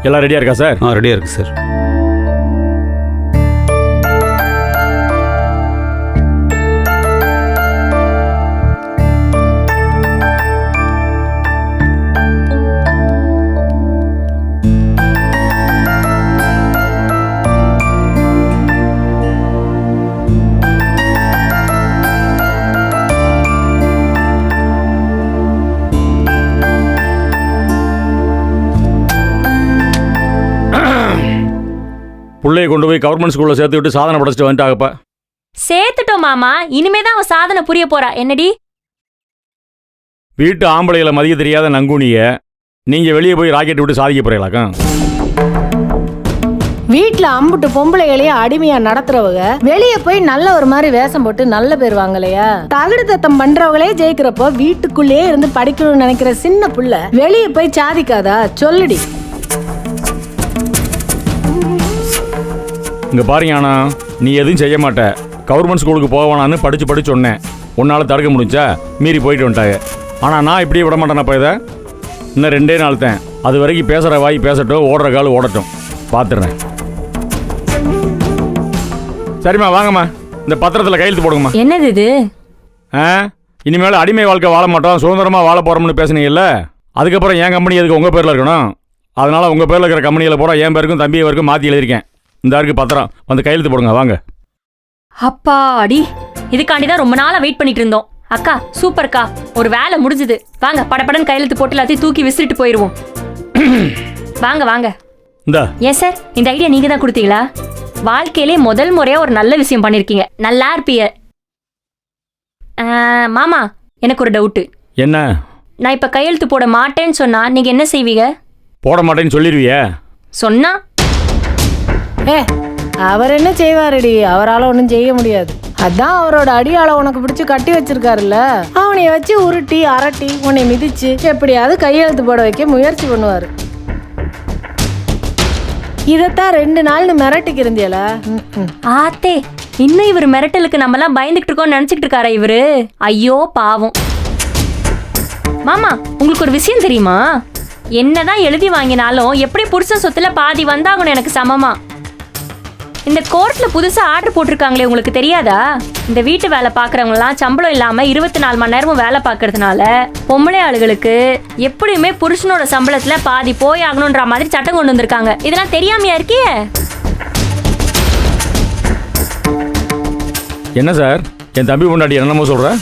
எல்லாம் ரெடியாக இருக்கா சார்? ரெடியாக இருக்கு சார். பிள்ளையை கொண்டு போய் கவர்மெண்ட் ஸ்கூலில் சேர்த்து விட்டு சாதனை படைச்சிட்டு வந்துட்டாங்கப்பா. சேர்த்துட்டோம் மாமா, இனிமே தான் அவன் சாதனை புரிய போறா. என்னடி வீட்டு ஆம்பளைகளை மதிய தெரியாத நங்குனிய நீங்க வெளியே போய் ராக்கெட் விட்டு சாதிக்க போறீங்களாக்கா? வீட்டுல அம்புட்டு பொம்பளைகளையே அடிமையா நடத்துறவங்க வெளியே போய் நல்ல ஒரு மாதிரி வேஷம் போட்டு நல்ல பேர் வாங்கலையா? தகுடு தத்தம் பண்றவங்களே ஜெயிக்கிறப்போ வீட்டுக்குள்ளேயே இருந்து படிக்கணும்னு நினைக்கிற சின்ன புள்ள வெளியே போய் சாதிக்காதா? சொல்லுடி. இங்க பாருங்க, ஆனா நீ எதுவும் செய்ய மாட்ட. கவர்மெண்ட் ஸ்கூலுக்கு போவானான்னு படிச்சு சொன்னேன். உன்னால தடுக்க முடிஞ்சா மீறி போயிட்டு வந்துட்டாங்க. ஆனா நான் இப்படியே விட மாட்டேனப்பா. இதை இன்னும் 2 நாள் தான். அது வரைக்கும் பேசுற வாய் பேசட்டும், ஓடுற கால் ஓடட்டும். பார்த்துடுறேன். சரிம்மா, வாங்கம்மா, இந்த பத்திரத்தில் கையெழுத்து போடுங்கம்மா. என்னது இது? இனிமேல் அடிமை வாழ்க்கை வாழ மாட்டோம், சுதந்திரமா வாழ போறோம்னு பேசுனீங்கல்ல. அதுக்கப்புறம் என் கம்பெனி எதுக்கு உங்க பேர்ல இருக்கணும்? அதனால உங்க பேர்ல இருக்கிற கம்பெனியில் போட என் பேருக்கும் தம்பி பேருக்கும் மாற்றி எழுதியிருக்கேன். இந்த இருக்கு பத்திரம், வந்து கையெழுத்து போடுங்க. வாங்க. அப்பாடி, இதுக்காண்டி தான் ரொம்ப நாளா வெயிட் பண்ணிட்டு இருந்தோம். அக்கா சூப்பர்க்கா, ஒரு வேலை முடிஞ்சது. வாங்க, படப்படன்னு கையெழுத்து போட்டு எல்லாத்தையும் தூக்கி விசிறிட்டு போயிருவோம். வாங்க வாங்க. ஏன் சார், இந்த ஐடியா நீங்க தான் கொடுத்தீங்களா? வாழ்க்கையிலே முதல் முறையா ஒரு நல்ல விஷயம் பண்ணிருக்கீங்க. நல்லா இருப்பீங்க. மாமா, எனக்கு ஒரு டவுட்டு. என்ன? நான் இப்ப கையெழுத்து போட மாட்டேன்னு சொன்னா நீங்க என்ன செய்வீங்க? போட மாட்டேன்னு சொல்லிடுவிய? சொன்னா அவர் என்ன செய்வாருடி? அவரால் ஒன்றும் செய்ய முடியாது. அதான் அவரோட அடியாள உனக்கு பிடிச்சி கட்டி வச்சிருக்காருல்ல, அவனைய வச்சு உருட்டி அரட்டி உன்னை மிதிச்சு எப்படியாவது கையெழுத்து போட வைக்க முயற்சி பண்ணுவாரு. இதத்தான் 2 நாள்னு மிரட்டிக்கு இருந்தியல. ஆத்தே, இன்னும் இவர் மிரட்டலுக்கு நம்ம எல்லாம் பயந்துகிட்டு இருக்கோம்னு நினைச்சுக்கிட்டு இருக்காரா இவரு? ஐயோ பாவம். மாமா, உங்களுக்கு ஒரு விஷயம் தெரியுமா? என்னதான் எழுதி வாங்கினாலும் எப்படி புருஷன் சொத்துல பாதி வந்தாகணும் எனக்கு சமமா. இந்த கோர்ட்ல புதுசா ஆர்டர் போட்டிருக்காங்களே, உங்களுக்கு தெரியாதா? இந்த வீட்டு வேலை பாக்குறவங்க எல்லாம் சம்பளம் இல்லாம 24 மணி நேரமும் வேலை பாக்குறதுனால பொம்பளை ஆளுகளுக்கு எப்படியுமே புருஷனோட சம்பளத்துல பாதி போய் ஆகணும்ன்ற மாதிரி சட்டம் கொண்டு வந்திருக்காங்க. இதெல்லாம் தெரியாமையா இருக்கியே? என்ன சார், என் தம்பி பொண்டாட்டி என்னமோ சொல்ற?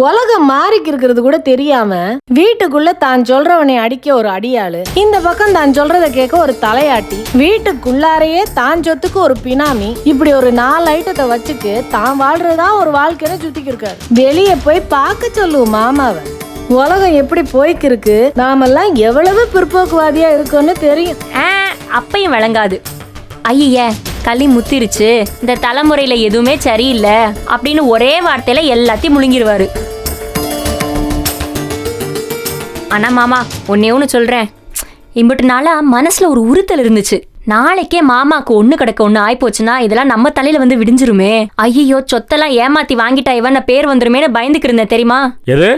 உலகம் மாறிக்கு இருக்கிறது கூட தெரியாம வீட்டுக்குள்ள தான் சொல்றவனை அடிக்க ஒரு அடியாளு, இந்த பக்கம் தான் சொல்றத கேட்க ஒரு தலையாட்டி, வீட்டுக்குள்ளாரையே தான் சொத்துக்கு ஒரு பினாமி, இப்படி ஒரு 4 ஐட்டத்தை வச்சுக்கு தான் வாழ்றதா ஒரு வாழ்க்கையில சுத்திக்கு இருக்காரு. வெளியே போய் பார்க்க சொல்லுவோம் மாமாவை. உலகம் எப்படி போய்க்கு இருக்கு, நாமெல்லாம் எவ்வளவு பிற்போக்குவாதியா இருக்கோன்னு தெரியும். அப்பையும் விளங்காது. ஐய, களி முத்திருச்சு, இந்த தலைமுறையில எதுவுமே சரியில்லை அப்படின்னு ஒரே வார்த்தையில எல்லாத்தையும் முழுங்கிடுவாரு. ஆனா மாமா, ஒன்னு சொல்றேன். இம்பட்டு நாளா மனசுல ஒரு உறுத்தல் இருந்துச்சு. நாளைக்கே மாமாக்கு ஒண்ணு கிடக்க ஒண்ணு ஆயிப்போச்சுன்னா இதெல்லாம் நம்ம தலையில வந்து விடிஞ்சிருமே. ஐயோ, சொத்தெல்லாம் ஏமாத்தி வாங்கிட்டா இவன் பேர் வந்துருமேன்னு பயந்துக்கு இருந்தேன் தெரியுமா? எது?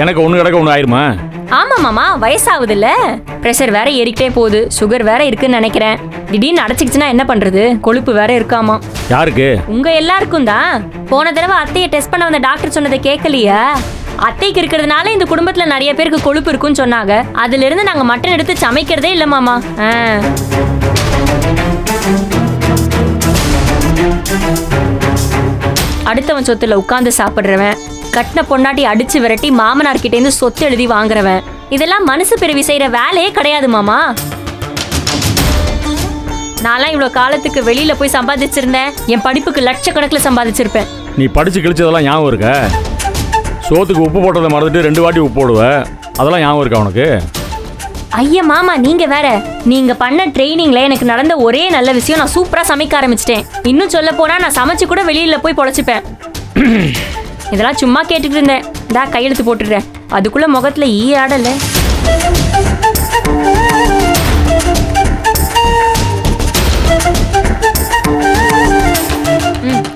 எனக்கு ஒண்ணு கிடக்க ஒண்ணு ஆயிருமா? ஆமா மாமா, வயசாகுது இல்ல, பிரஷர் வேற ஏறிக்கிட்டே போகுது, சுகர் வேற இருக்குன்னு நினைக்கிறேன். திடீர்னு அடைச்சிக்கிச்சுன்னா என்ன பண்றது? கொழுப்பு வேற இருக்காமா. யாருக்கு? உங்க எல்லாருக்கும் தான். போன தடவை அத்தையை டெஸ்ட் பண்ண வந்த டாக்டர் சொன்னதை கேட்கலையா? அத்தைக்கு இருக்கிறதுனால இந்த குடும்பத்துல நிறைய பேருக்கு கொழுப்பு இருக்குன்னு சொன்னாங்க. அதுல இருந்து நாங்க மட்டன் எடுத்து சமைக்கிறதே இல்ல மாமா. அடுத்தவன் சொத்துல உட்கார்ந்து சாப்பிடுறவன், கட்டின பொண்டாட்டி அடிச்சு விரட்டி மாமனார்கிட்ட இருந்து சொத்து எழுதி வாங்குறவன், இதெல்லாம் மனசு பிரிவி செய்யற வேலையே கிடையாது மாமா. நான்லாம் இவ்வளவு காலத்துக்கு வெளியில போய் சம்பாதிச்சிருந்தேன், என் படிப்புக்கு லட்சக்கணக்கில் சம்பாதிச்சிருப்பேன். நீ படிச்சு கிழிச்சதெல்லாம் ஞாபகம் இருக்க? சோத்துக்கு உப்பு போட்டதை மறந்துட்டு 2 வாட்டி உப்பு போடுவ, அதெல்லாம் ஞாபகம் இருக்கா உனக்கு? ஐயா மாமா, நீங்க வேற. நீங்க பண்ண ட்ரைனிங்ல எனக்கு நடந்த ஒரே நல்ல விஷயம், நான் சூப்பரா சமைக்க ஆரம்பிச்சிட்டேன். இன்னும் சொல்ல போனா நான் சமைச்சு கூட வெளியில போய் பொழைச்சிப்பேன். இதெல்லாம் சும்மா கேட்டுட்டு இருந்தேன். இந்தா கையெழுத்து போட்டுடுறேன். அதுக்குள்ள முகத்துல ஈ ஆடல.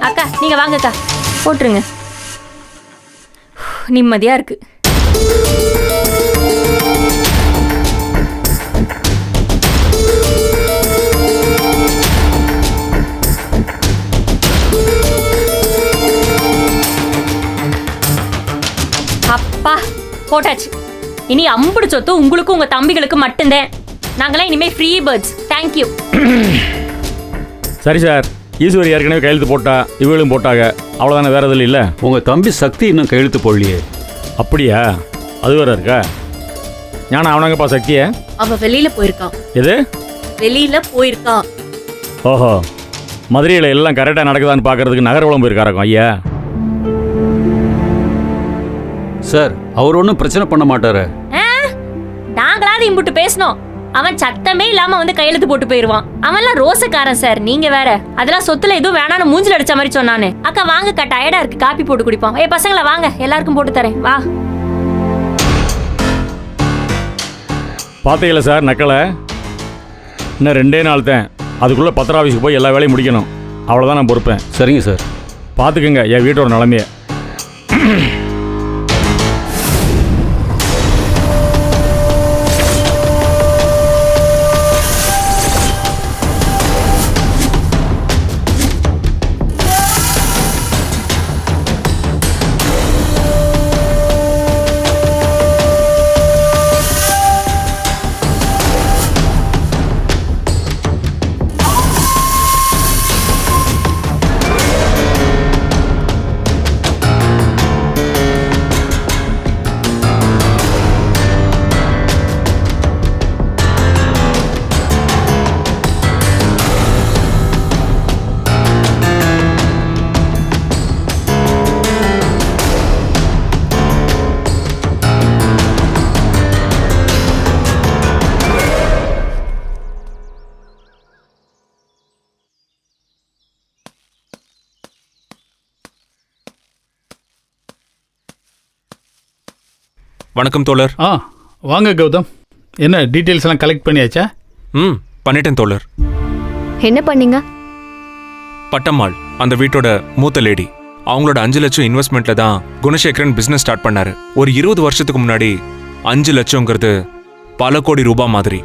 அக்கா நீங்க வாங்கக்கா, போட்டுருங்க. நிம்மதியா இருக்கு. போட்டாச்சு. இனி அம்புடு சொத்து உங்களுக்கும் உங்க தம்பிகளுக்கு மட்டும்தான். நாங்களாம் இனிமே ஃப்ரீ பேர்ட்ஸ். தேங்க்யூ. சரி சார், ஈஸ்வரி ஏற்கனவே கையெழுத்து போட்டா, இவங்களும் போட்டாங்க, அவ்வளோதானே, வேற எதுவும் இல்லை. உங்க தம்பி சக்தி இன்னும் கையெழுத்து போடலையே. அப்படியா? அது வேற இருக்கா? ஞானா அவனாங்கப்பா சக்தியை? அவ வெளியில போயிருக்கான். எது? வெளியில போயிருக்கான். ஓஹோ, மதுரையில் எல்லாம் கரெக்டாக நடக்குதான்னு பார்க்கறதுக்கு நகர்வலம் போயிருக்காராக்கும் ஐயா. சார், அவர் ஒன்றும் பிரச்சனை பண்ண மாட்டாரு. நாங்களாவது இம்புட்டு பேசணும். அவன் சத்தமே இல்லாம வந்து கையெழுத்து போட்டு போயிருவான். அவன்லாம் ரோசக்காரன் சார், நீங்க வேற. அதெல்லாம் சொத்துல எதுவும் வேணான்னு மூஞ்சில அடிச்ச மாதிரி சொன்னானே. அக்கா வாங்கக்கா, டயர்டா இருக்கு, காப்பி போட்டு குடிப்போம். ஏ பசங்களா வாங்க, எல்லாருக்கும் போட்டு தரேன், வா. பார்த்தீங்களா சார் நக்கலை? இன்னும் 2 நாள் தான், அதுக்குள்ளே பத்திர ஆஃபீஸுக்கு போய் எல்லா வேலையும் முடிக்கணும். அவ்வளோதான் நான் பொறுப்பேன். சரிங்க சார். பார்த்துக்குங்க என் வீட்டோட நிலைமையை. வணக்கம் தோழர். வாங்க கௌதம். என்ன டீட்டெயில்ஸ் எல்லாம் கலெக்ட் பண்ணியாச்சா? பண்ணிட்டேன் தோழர். என்ன பண்ணீங்க? பட்டம்மாள், அந்த வீட்டோட மூத்த லேடி, அவங்களோட 5 லட்சம் இன்வெஸ்ட்மெண்ட்ல தான் குணசேகரன் பிசினஸ் ஸ்டார்ட் பண்ணாரு. ஒரு 20 வருஷத்துக்கு முன்னாடி 5 லட்சங்கிறது பல கோடி ரூபாய் மாதிரி.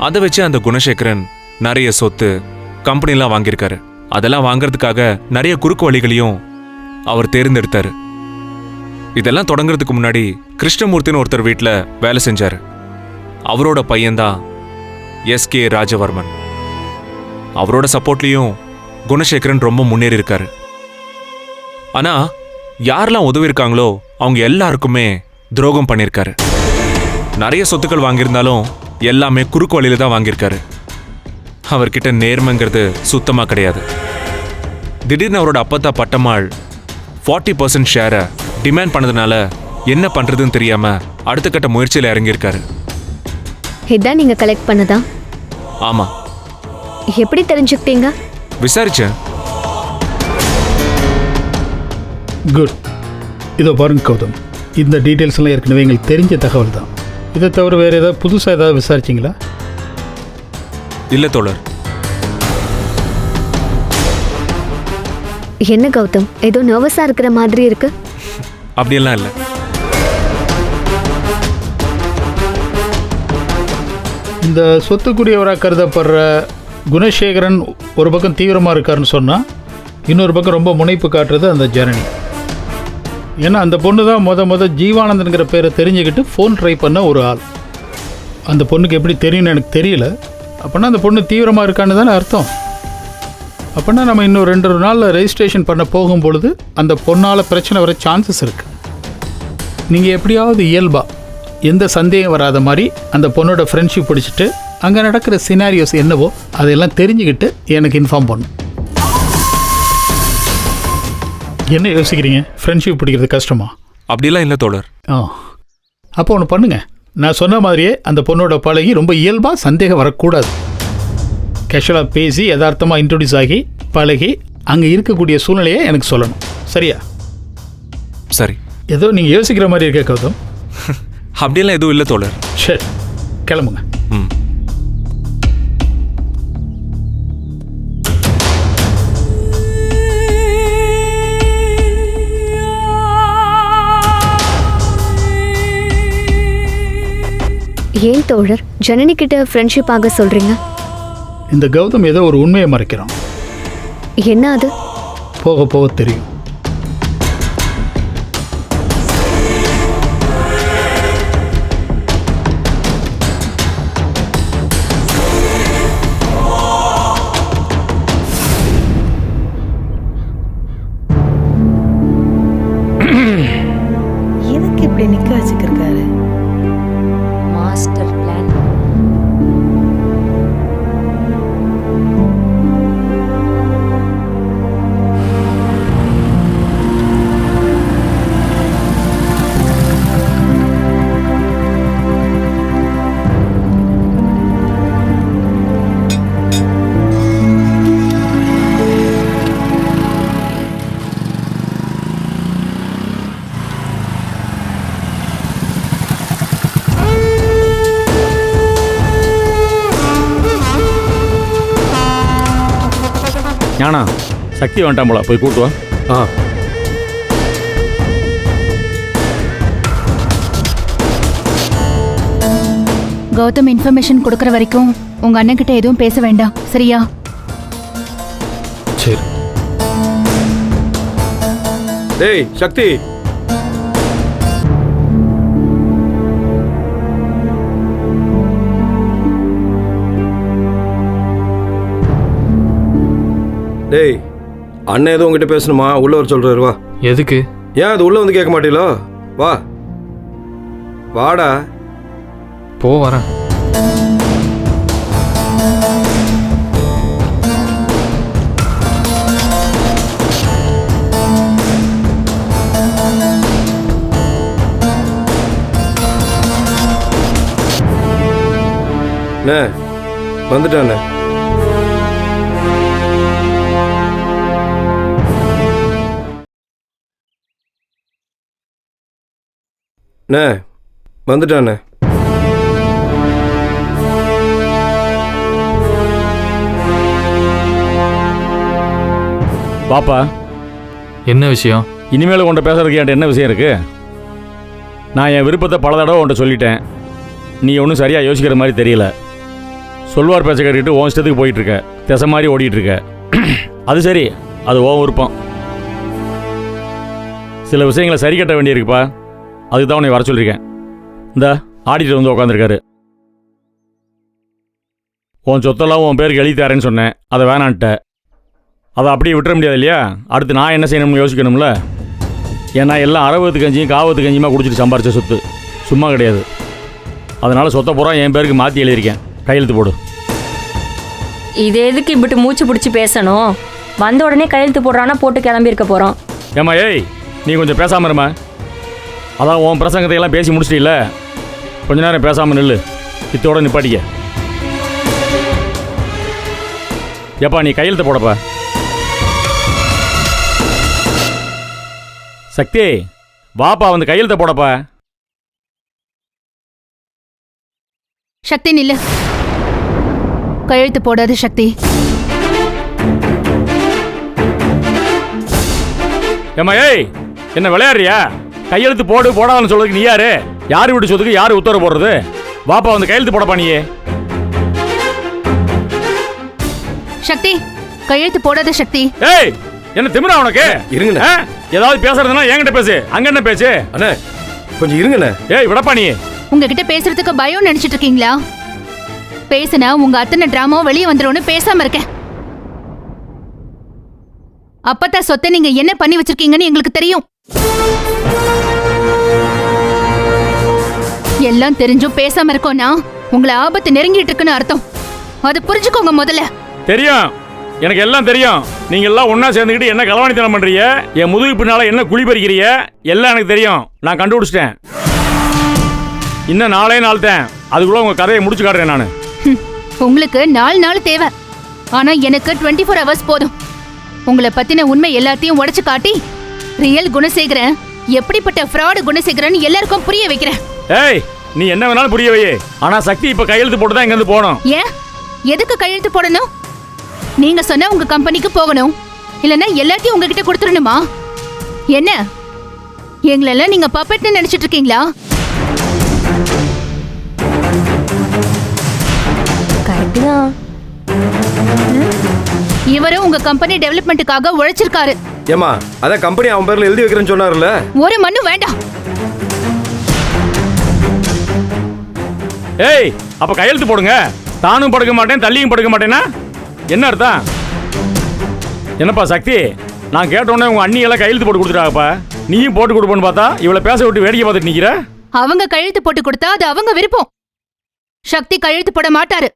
அதை வச்சு அந்த குணசேகரன் நிறைய சொத்து, கம்பெனிலாம் வாங்கியிருக்காரு. அதெல்லாம் வாங்கறதுக்காக நிறைய குறுக்கு வழிகளையும் அவர் தேர்ந்தெடுத்தாரு. இதெல்லாம் தொடங்குறதுக்கு முன்னாடி கிருஷ்ணமூர்த்தின்னு ஒருத்தர் வீட்டில் வேலை செஞ்சாரு. அவரோட பையன்தான் எஸ்கே ராஜவர்மன். அவரோட சப்போர்ட்லேயும் குணசேகரன் ரொம்ப முன்னேறி இருக்காரு. ஆனா யாரெல்லாம் உதவி இருக்காங்களோ அவங்க எல்லாருக்குமே துரோகம் பண்ணியிருக்காரு. நிறைய சொத்துக்கள் வாங்கியிருந்தாலும் எல்லாமே குறுக்கு வழியில தான் வாங்கியிருக்காரு. அவர்கிட்ட நேர்மைங்கிறது சுத்தமா கிடையாது. திடீர்னு அவரோட அப்பத்தா பட்டம்மாள் 40% ஷேரை டிமாண்ட் பண்ணதுனால என்ன பண்றதுன்னு தெரியாம அடுத்த கட்ட முயற்சியில் இறங்கியிருக்காரு. இதான் நீங்க கலெக்ட் பண்ணதா? ஆமா. எப்படி தெரிஞ்சுக்கிட்டீங்க? விசாரிச்சேன். குட். இதோ பாருங்க கௌதம், இந்த டீட்டெயில்ஸ் எல்லாம் ஏற்கனவே எங்களுக்கு தெரிஞ்ச தகவல் தான். இதை தவிர வேறு ஏதாவது புதுசாக ஏதாவது விசாரிச்சிங்களா? இல்ல தோழர். என்ன கௌதம், ஏதோ நர்வஸா இருக்கிற மாதிரி இருக்கு. அப்படியெல்லாம் இல்லை. இந்த சொத்துக்குரியவராக கருதப்படுற குணசேகரன் ஒரு பக்கம் தீவிரமாக இருக்காருன்னு சொன்னால், இன்னொரு பக்கம் ரொம்ப முனைப்பு காட்டுறது அந்த ஜனனி. ஏன்னா அந்த பொண்ணு தான் முத ஜீவானந்தனுங்கிற பேரை தெரிஞ்சுக்கிட்டு ஃபோன் ட்ரை பண்ண ஒரு ஆள். அந்த பொண்ணுக்கு எப்படி தெரியும்னு எனக்கு தெரியல. அப்படின்னா அந்த பொண்ணு தீவிரமாக இருக்கான்னு தானே அர்த்தம். அப்படின்னா நம்ம இன்னும் 2 நாளில் ரெஜிஸ்ட்ரேஷன் பண்ண போகும் பொழுது அந்த பொண்ணால் பிரச்சனை வர சான்சஸ் இருக்குது. நீங்கள் எப்படியாவது இயல்பாக எந்த சந்தேகம் வராத மாதிரி அந்த பொண்ணோட ஃப்ரெண்ட்ஷிப் பிடிச்சிட்டு அங்கே நடக்கிற சினாரியோஸ் என்னவோ அதையெல்லாம் தெரிஞ்சுக்கிட்டு எனக்கு இன்ஃபார்ம் பண்ணும். என்ன யோசிக்கிறீங்க? ஃப்ரெண்ட்ஷிப் பிடிக்கிறது கஷ்டமா? அப்படிலாம் இல்லை தோழர். அப்போ ஒன்று பண்ணுங்கள், நான் சொன்ன மாதிரியே அந்த பொண்ணோட பழகி ரொம்ப இயல்பாக சந்தேகம் வரக்கூடாது. கேஷுவலாக பேசி யதார்த்தமாக இன்ட்ரடியூஸ் ஆகி பழகி அங்கே இருக்கக்கூடிய சூழ்நிலையை எனக்கு சொல்லணும். சரியா? சரி. ஏதோ நீங்கள் யோசிக்கிற மாதிரி இருக்க கௌதம். அப்படியெல்லாம் எதுவும் இல்லை தோழர். சரி, கிளம்புங்க. ஏன் தோழர் ஜனனி கிட்ட ஃப்ரெண்ட்ஷிப் ஆக சொல்றீங்க? இந்த கௌதம் ஏதோ ஒரு உண்மையை மறைக்கிறான். என்ன அது? போக போக தெரியும். வேணாம், சக்தி வேண்டாம் போல, போய் கூட்டு வா. ஆ கௌதம் இன்ஃபர்மேஷன் கொடுக்கற வரைக்கும் உங்க அண்ணன் கிட்ட எதுவும் பேச வேண்டாம், சரியா? சரி. டேய் சக்தி, டேய் அண்ணன் எதுவும் உங்ககிட்ட பேசணுமா? உள்ள வர சொல்றாரு, வா. எதுக்கு? ஏன் அது உள்ள வந்து கேட்க மாட்டீங்களோ? வா வாடா. போ, வரேன். அண்ணே வந்துட்டானே. அண்ணே வந்துட்டானே. பாப்பா, என்ன விஷயம்? இனிமேல் உன்ட்ட பேசுறதுக்கு என்கிட்ட என்ன விஷயம் இருக்கு? நான் என் விருப்பத்தை பல தடவை உன்ட்ட சொல்லிட்டேன். நீ ஒன்றும் சரியாக யோசிக்கிற மாதிரி தெரியல. சொல்வார் பேச்ச கேட்டுக்கிட்டு உன் இஷ்டத்துக்கு போயிட்டு இருக்க, திசை மாதிரி ஓடிட்டு இருக்க. அது சரி, அது உன் விருப்பம். சில விஷயங்களை சரி கட்ட வேண்டியிருக்குப்பா. அதுக்கு தான் உன்னை வர சொல்லியிருக்கேன். இந்த ஆடிட்டர் வந்து உட்காந்துருக்காரு. உன் சொத்தெல்லாம் உன் பேருக்கு எழுதி தரேன்னு சொன்னேன், அதை வேணான்ட்ட. அதை அப்படியே விட்டுற முடியாது இல்லையா? அடுத்து நான் என்ன செய்யணும்னு யோசிக்கணும்ல. ஏன்னா எல்லாம் அரவத்து கஞ்சியும் காவத்து கஞ்சியுமா குடிச்சிட்டு சம்பாரிச்ச சொத்து, சும்மா கிடையாது. அதனால் சொத்தை பூரா என் பேருக்கு மாற்றி எழுதியிருக்கேன், கையெழுத்து போடு. இது எதுக்கு இப்படி மூச்சு பிடிச்சி பேசணும்? வந்த உடனே கையெழுத்து போடுறான்னா போட்டு கிளம்பியிருக்க போகிறோம். ஏம்மா, ஏய் நீ கொஞ்சம் பேசாமல் இருமா. அதான் உன் பிரசங்கத்தையெல்லாம் பேசி முடிச்சிட்டில்ல, கொஞ்ச நேரம் பேசாமல் நில்லு. இத்தோட நிப்பாட்டிக்க. ஏப்பா நீ கையெழுத்து போடப்பா. சக்தி வாப்பா, வந்து கையெழுத்த போடப்பா. சக்தி நில்லு. கையெழுத்து போடாது சக்தி. ஏம்மா, ஏய் என்ன விளையாடுறியா? கையெழுத்து போடு போடாதுன்னு சொல்றதுக்கு நீ யாரு? யாரு விட்டு சொத்துக்கு யாரு உத்தரவு போடுறது? வாப்பா வந்து கையெழுத்து போடப்பா. நீயே சக்தி, கையெழுத்து போடாத சக்தி. ஏய் என்ன திமிரா உனக்கு? இருங்கண்ணே. ஏதாவது பேசுறதுன்னா என்கிட்ட பேசு, அங்க என்ன பேசு. அண்ணே கொஞ்சம் இருங்கண்ணே. ஏய் விடப்பா. நீ உங்ககிட்ட பேசுறதுக்கு பயம் நினைச்சிட்டு இருக்கீங்களா? பேசினா உங்க அத்தனை டிராமாவும் வெளியே வந்துரும்னு பேசாம இருக்கேன். அப்பதான் சொத்தை நீங்க என்ன பண்ணி வச்சிருக்கீங்கன்னு எங்களுக்கு தெரியும். எல்லாம் தெரிஞ்சும் பேசாம இருக்கோம்னா உங்களை ஆபத்து நெருங்கிட்டு இருக்குன்னு அர்த்தம். அது புரிஞ்சுக்கோங்க முதல்ல. தெரியும், எனக்கு எல்லாம் தெரியும். நீங்க எல்லாம் ஒன்னா சேர்ந்துக்கிட்டு என்ன களவாணித்தனம் பண்றீங்க, என் முதுகு பின்னால என்ன குழி பறிக்கிறீங்க, எல்லாம் எனக்கு தெரியும். நான் கண்டுபிடிச்சிட்டேன். இன்னும் நாளே நாள் தான், அதுக்குள்ள உங்க கதையை முடிச்சு காட்டுறேன் நான். உங்களுக்கு 4 நாள் தேவை, ஆனா எனக்கு 24 hours போதும். உங்களை பத்தின உண்மை எல்லாத்தையும் உடைச்சு காட்டி ரியல் குணசேகரன் எப்படிப்பட்ட ஃப்ராடு குணசேகரன் எல்லாருக்கும் புரிய வைக்கிறேன். ஏய் நீ என்ன வேணாலும் புரிய வை, ஆனா சக்தி இப்ப கையெழுத்து போட்டு தான் இங்க இருந்து போகணும். ஏன் எதுக்கு கையெழுத்து போடணும்? நீங்க சொன்ன உங்க கம்பெனிக்கு போகணும், இல்லைன்னா எல்லாத்தையும் உங்ககிட்ட கொடுத்துடணுமா? என்ன எங்களெல்லாம் நீங்க பப்பெட்னு நினைச்சிட்டு இருக்கீங்களா? கரெக்டு தான். இவரும் உங்க கம்பெனி டெவலப்மெண்ட்டுக்காக உழைச்சிருக்காரு. ஏமா அதான் கம்பெனி அவன் பேர்ல எழுதி வைக்கிறேன்னு சொன்னார்ல. ஒரு மண்ணு வேண்டாம். ஏய் அப்ப கையெழுத்து போடுங்க. தானும் படுக்க மாட்டேன், தள்ளியும் படுக்க மாட்டேன்னா என்ன அர்த்தம்? என்னப்பா சக்தி, நான் கேட்ட உடனே உங்க அண்ணி எல்லாம் கையெழுத்து போட்டு கொடுத்துட்டாங்கப்பா. நீயும் போட்டு கொடுப்போன்னு பார்த்தா இவளை பேச விட்டு வேடிக்கை பார்த்துட்டு நிக்கிற. அவங்க கையெழுத்து போட்டு கொடுத்தா அது அவங்க விருப்பம். சக்தி கையெழுத்து போட மாட்டாரு.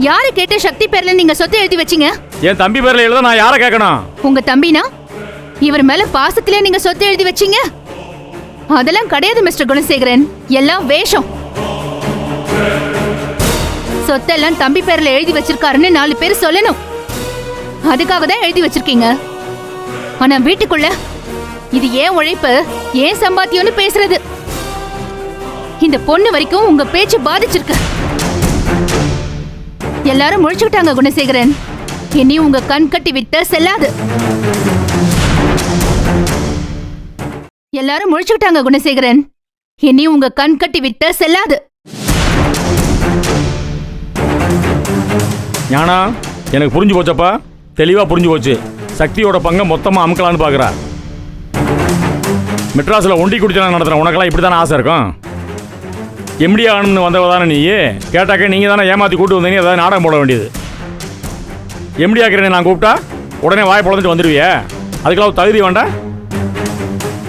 யாரை கேட்டு சக்தி பேர்ல நீங்க சொத்து எழுதி வச்சீங்க? என் தம்பி பேர்ல எழுத நான் யாரை கேட்கணும்? உங்க தம்பினா இவர் மேல பாசத்திலே நீங்க சொத்து எழுதி வச்சீங்க? அதெல்லாம் கிடையாது மிஸ்டர் குணசேகரன், எல்லாம் வேஷம். சொத்தெல்லாம் தம்பி பேர்ல எழுதி வச்சிருக்காருன்னு 4 பேர் சொல்லணும். அதுக்காக தான் எழுதி வச்சிருக்கீங்க. ஆனா வீட்டுக்குள்ள இது ஏன் உழைப்பு, ஏன் சம்பாத்தியம்னு பேசுறது. இந்த பொண்ணு வரைக்கும் உங்க பேச்சு பாதிச்சிருக்கு. எல்லாரும் முழிச்சுக்கிட்டாங்க குணசேகரன். இனி உங்க கண் கட்டி விட்ட செல்லாது. எல்லாரும் முழிச்சுக்கிட்டாங்க குணசேகரன். இனி உங்க கண் கட்டி விட்ட செல்லாது. ஞானா, எனக்கு புரிஞ்சு போச்சப்பா, தெளிவாக புரிஞ்சு போச்சு. சக்தியோட பங்கை மொத்தமாக அமுக்கலான்னு பார்க்குறா. மெட்ராஸில் ஒண்டி குடிச்சலாம் நடத்துகிறேன், உனக்கெல்லாம் இப்படி தானே ஆசை இருக்கும். எம்டி ஆகணும்னு வந்தவ தானே நீ? கேட்டாக்க நீங்கள் தானே ஏமாற்றி கூட்டு வந்தீங்க, ஏதாவது நாடகம் போட வேண்டியது. எம்டி ஆக்கிறேன்னு நான் கூப்பிட்டா உடனே வாய் பொழந்துட்டு வந்துடுவியே, அதுக்கெல்லாம் தகுதி வேண்டாம்.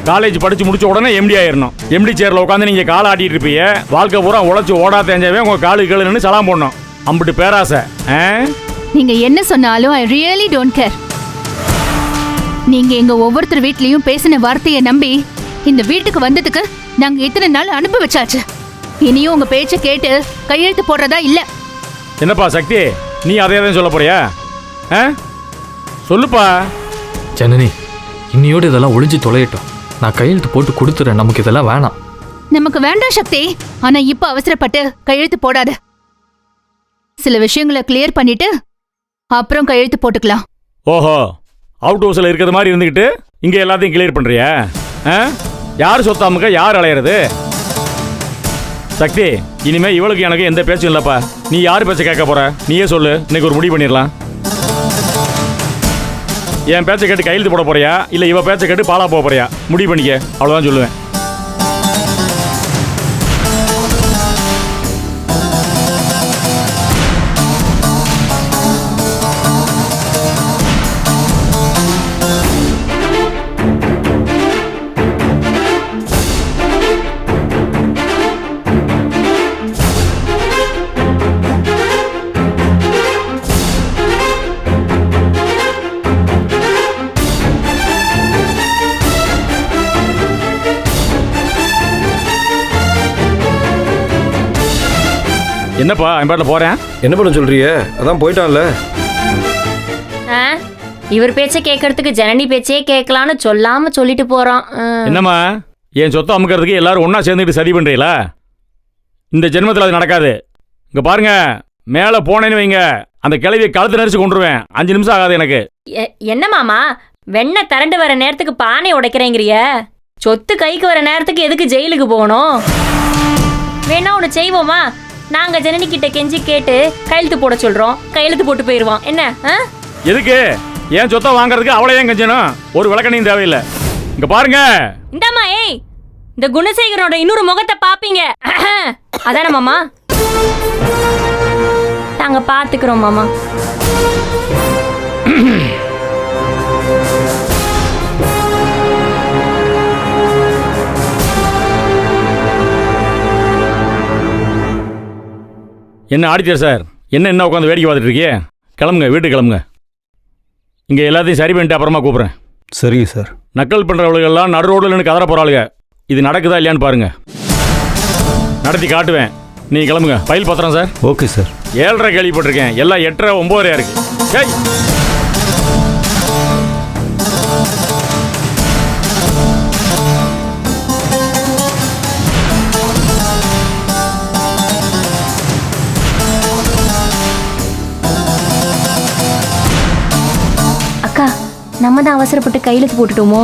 காலேஜ் படித்து முடிச்ச உடனே எம்டி ஆயிடணும். எம்டி சேரில் உட்காந்து நீங்கள் காலை ஆட்டிகிட்டு இருப்பீங்க. வாழ்க்கை பூரா உழைச்சி ஓடா தேஞ்சாவே உங்கள் காலு கீழே சலாம் போடணும். அம்பிட்டு பேராசை. நீங்க என்ன சொன்னாலும் ஐ ரியலி டோன்ட் கேர். நீங்க எங்க ஒவ்வொருத்தர் வீட்லயும் பேசின வார்த்தையை நம்பி இந்த வீட்டுக்கு வந்ததுக்கு நாங்க இத்தனை நாள் அனுப்பி வச்சாச்சு. இனியும் உங்க பேச்சை கேட்டு கையெழுத்து போடுறதா இல்ல. என்னப்பா சக்தி, நீ அதே தான் சொல்ல போறியா? சொல்லுப்பா. ஜனனி, இன்னையோடு இதெல்லாம் ஒளிஞ்சு தொலையட்டும். நான் கையெழுத்து போட்டு கொடுத்துறேன். நமக்கு இதெல்லாம் வேணாம். நமக்கு வேண்டாம் சக்தி. ஆனா இப்ப அவசரப்பட்டு கையெழுத்து போடாத. சில விஷயங்களை கிளியர் பண்ணிட்டு அப்புறம் கையெழுத்து போட்டுக்கலாம். ஓஹோ, அவுட் ஹவுஸில் இருக்கிற மாதிரி இருந்துக்கிட்டு இங்கே எல்லாத்தையும் கிளியர் பண்ணுறியா? யார் சொத்தாமுக்க யார் அலையிறது? சக்தி, இனிமே இவளுக்கு எனக்கு எந்த பேச்சும் இல்லைப்பா. நீ யார் பேச்ச கேட்க போற? நீயே சொல்லு. இன்னைக்கு ஒரு முடிவு பண்ணிடலாம். என் பேச்சை கேட்டு கையெழுத்து போட போறியா, இல்லை இவ பேச்சை கேட்டு பாலா போக போறியா? முடிவு பண்ணிக்க, அவ்வளோதான் சொல்லுவேன். என்னப்பா என் பாட்டில் போகிறேன்? என்ன பண்ண சொல்றிய? அதான் போயிட்டான்ல. இவர் பேச்சை கேட்கறதுக்கு ஜனனி பேச்சே கேட்கலான்னு சொல்லாம சொல்லிட்டு போறோம். என்னம்மா, என் சொத்தை அமுக்கிறதுக்கு எல்லாரும் ஒன்றா சேர்ந்துக்கிட்டு சதி பண்ணுறீங்களா? இந்த ஜென்மத்தில் அது நடக்காது. இங்கே பாருங்க, மேலே போனேன்னு வைங்க, அந்த கிளவியை கழுத்து நரிச்சு கொண்டுருவேன். 5 நிமிஷம் ஆகாது எனக்கு. என்ன மாமா, வெண்ணெய் திரண்டு வர நேரத்துக்கு பானை உடைக்கிறேங்கிறிய? சொத்து கைக்கு வர நேரத்துக்கு எதுக்கு ஜெயிலுக்கு போகணும்? வேணா ஒன்று செய்வோமா? நாங்க ஜனனி கிட்ட கெஞ்சி கேட்டு கையெழுத்து போட சொல்றோம். கையெழுத்து போட்டு போயிடுவோம். என்ன? எதுக்கு ஏன் சொத்தை வாங்குறதுக்கு அவளை ஏன் கெஞ்சணும்? ஒரு விளக்கணையும் தேவையில்லை. இங்க பாருங்க. இந்தாமா, ஏய், இந்த குணசேகரனோட இன்னொரு முகத்தை பாப்பீங்க. அதான மாமா? நாங்க பாத்துக்கிறோம் மாமா. என்ன ஆடிட்டர் சார், என்ன உட்காந்து வேடிக்கை பார்த்துட்டு இருக்கியே? கிளம்புங்க, வீட்டுக்கு கிளம்புங்க. இங்கே எல்லாத்தையும் சரி பண்ணிட்டு அப்புறமா கூப்பிட்றேன். சரிங்க சார். நக்கல் பண்ணுறவளுகெல்லாம் நடு ரோடில் எனக்கு கதற போகிறாளுங்க. இது நடக்குதா இல்லையான்னு பாருங்க. நடத்தி காட்டுவேன். நீங்கள் கிளம்புங்க. ஃபைல் பத்திரம் சார். Okay sir. 7:30 கேள்விப்பட்டிருக்கேன், எல்லாம் 8:30 9:30 இருக்கு. சரி. அக்கா, நம்ம தான் அவசரப்பட்டு கையெழுத்து போட்டுட்டோமோ?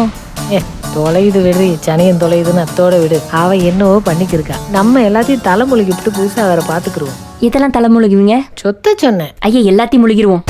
தொலையுது விடு, சனியன் தொலையுதுன்னு அத்தோட விடு. அவ என்னவோ பண்ணிக்கிருக்கா. நம்ம எல்லாத்தையும் தலை முழுகி விட்டு புதுசா வேற பாத்துக்கிருவோம். இதெல்லாம் தலை முழுகுவீங்க? சொத்த சொன்னேன். ஐயா, எல்லாத்தையும் முழுகிருவோம்.